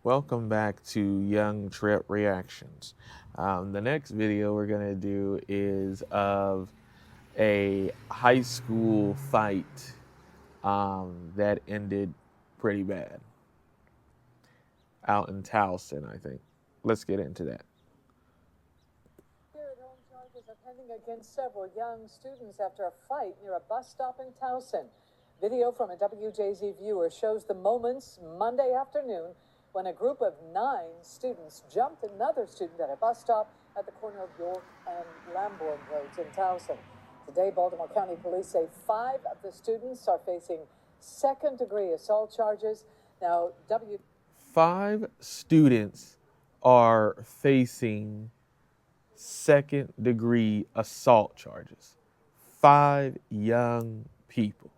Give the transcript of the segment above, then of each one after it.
Welcome back to Young Trip Reactions. The next video we're going to do is of a high school fight that ended pretty bad out in Towson, I think. Let's get into that. Home charges are pending against several young students after a fight near a bus stop in Towson. Video from a WJZ viewer shows the moments Monday afternoon when a group of 9 students jumped another student at a bus stop at the corner of York and Lambourne Roads in Towson. Today, Baltimore County police say 5 of the students are facing second-degree assault charges. Now, 5 students are facing second-degree assault charges. 5 young people.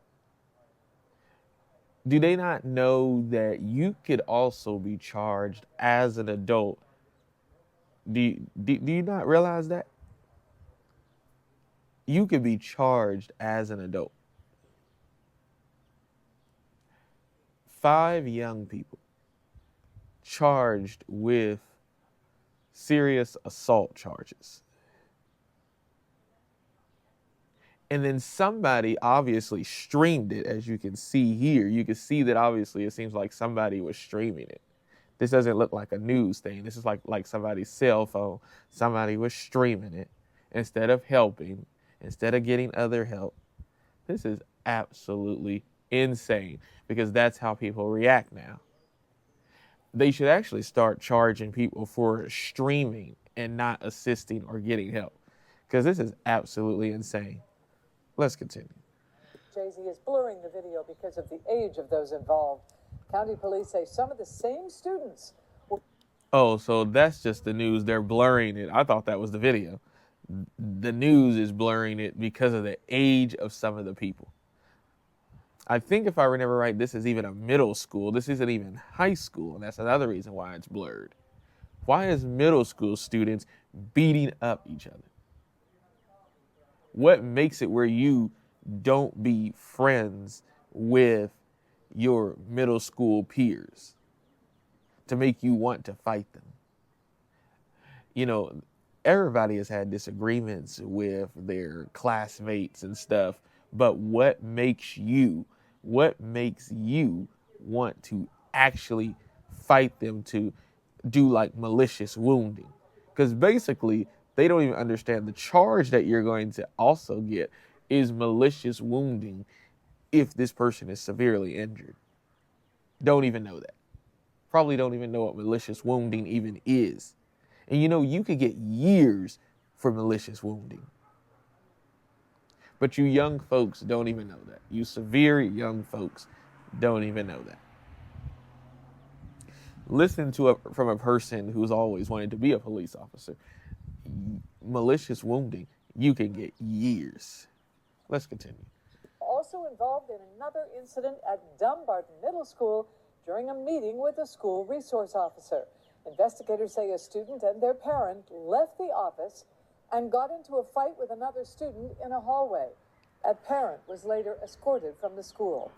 Do they not know that you could also be charged as an adult? Do you not realize that? You could be charged as an adult. 5 young people charged with serious assault charges. And then somebody obviously streamed it, as you can see here. You can see that obviously it seems like somebody was streaming it. This doesn't look like a news thing. This is like somebody's cell phone. Somebody was streaming it instead of helping, instead of getting other help. This is absolutely insane because that's how people react now. They should actually start charging people for streaming and not assisting or getting help because this is absolutely insane. Let's continue. Jay-Z is blurring the video because of the age of those involved. County police say some of the same students were... Oh, so that's just the news. They're blurring it. I thought that was the video. The news is blurring it because of the age of some of the people. I think if I remember right, this is even a middle school. This isn't even high school, and that's another reason why it's blurred. Why is middle school students beating up each other? What makes it where you don't be friends with your middle school peers to make you want to fight them? You know, everybody has had disagreements with their classmates and stuff, but what makes you want to actually fight them to do like malicious wounding? Because basically, they don't even understand the charge that you're going to also get is malicious wounding if this person is severely injured. Don't even know that. Probably don't even know what malicious wounding even is. And you could get years for malicious wounding. But you young folks don't even know that. You severe young folks don't even know that. Listen from a person who's always wanted to be a police officer. Malicious wounding, you can get years. Let's continue. Also involved in another incident at Dumbarton Middle School during a meeting with a school resource officer. Investigators say a student and their parent left the office and got into a fight with another student in a hallway. A parent was later escorted from the school.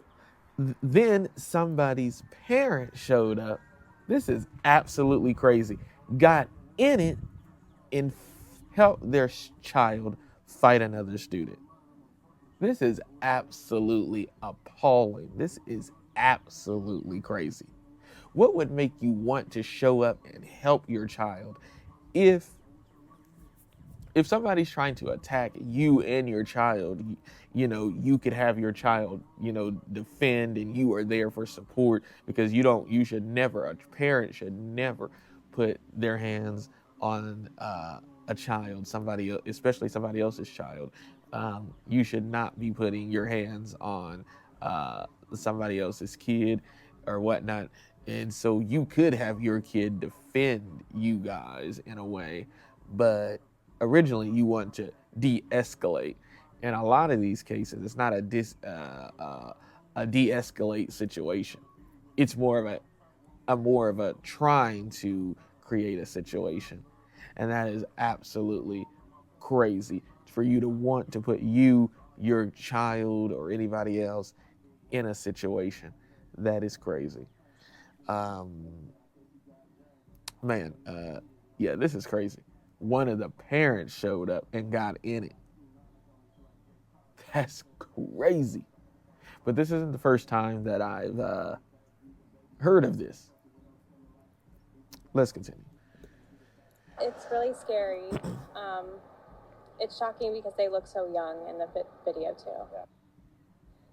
Then somebody's parent showed up. This is absolutely crazy. Got in it and helped their child fight another student. This is absolutely appalling. This is absolutely crazy. What would make you want to show up and help your child if somebody's trying to attack you and your child? You could have your child, defend, and you are there for support, because you should never, a parent should never put their hands on a child, especially somebody else's child. You should not be putting your hands on somebody else's kid or whatnot. And so you could have your kid defend you guys in a way, but originally you want to de-escalate. In a lot of these cases, it's not a de-escalate situation. It's more of a trying to create a situation, and that is absolutely crazy for you to want to put your child, or anybody else in a situation. That is crazy. Man, yeah, this is crazy. One of the parents showed up and got in it. That's crazy. But this isn't the first time that I've heard of this. Let's continue. It's really scary. It's shocking because they look so young in the video too.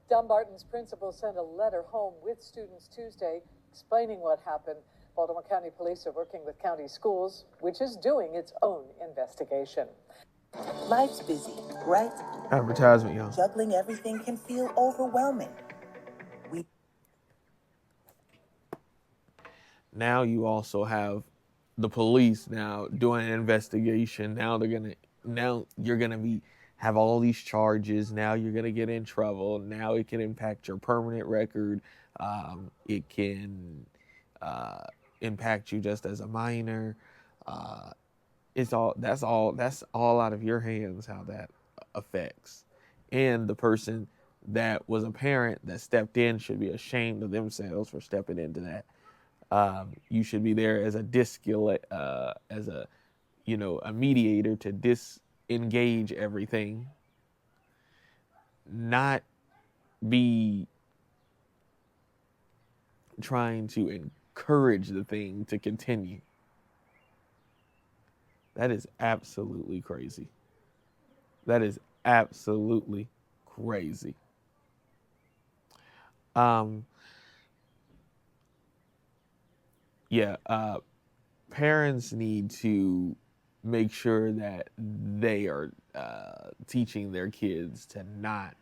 Dumbarton's principal sent a letter home with students Tuesday explaining what happened. Baltimore County Police are working with county schools, which is doing its own investigation. Life's busy, right? Advertisement, y'all. Juggling everything can feel overwhelming. Now you also have the police now doing an investigation. Now you're gonna have all these charges. Now you're gonna get in trouble. Now it can impact your permanent record. It can impact you just as a minor. That's all out of your hands how that affects. And the person that was a parent that stepped in should be ashamed of themselves for stepping into that. You should be there as a a mediator to disengage everything, not be trying to encourage the thing to continue. That is absolutely crazy. That is absolutely crazy. Parents need to make sure that they are teaching their kids to not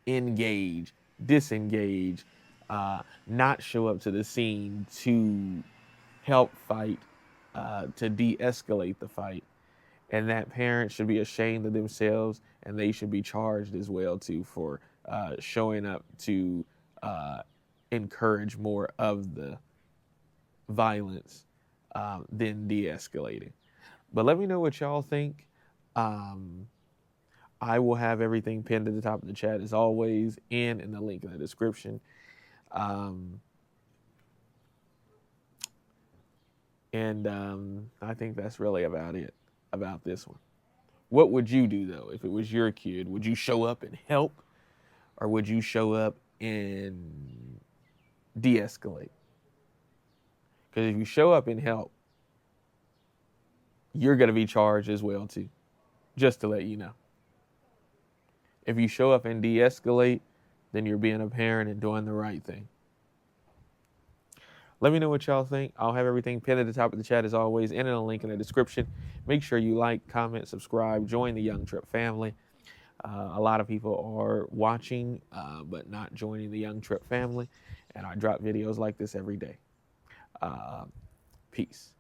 engage, disengage, not show up to the scene to help fight, to de-escalate the fight. And that parent should be ashamed of themselves, and they should be charged as well too for showing up to encourage more of the violence than de-escalating. But let me know what y'all think. I will have everything pinned at the top of the chat as always, and in the link in the description. I think that's really about it about this one. What would you do though if it was your kid? Would you show up and help, or would you show up and de-escalate? Because if you show up and help, you're going to be charged as well too, just to let you know. If you show up and de-escalate, then you're being a parent and doing the right thing. Let me know what y'all think. I'll have everything pinned at the top of the chat as always, and in a link in the description. Make sure you like, comment, subscribe, join the Young Trip family. A lot of people are watching, but not joining the Young Trip family, and I drop videos like this every day. Peace.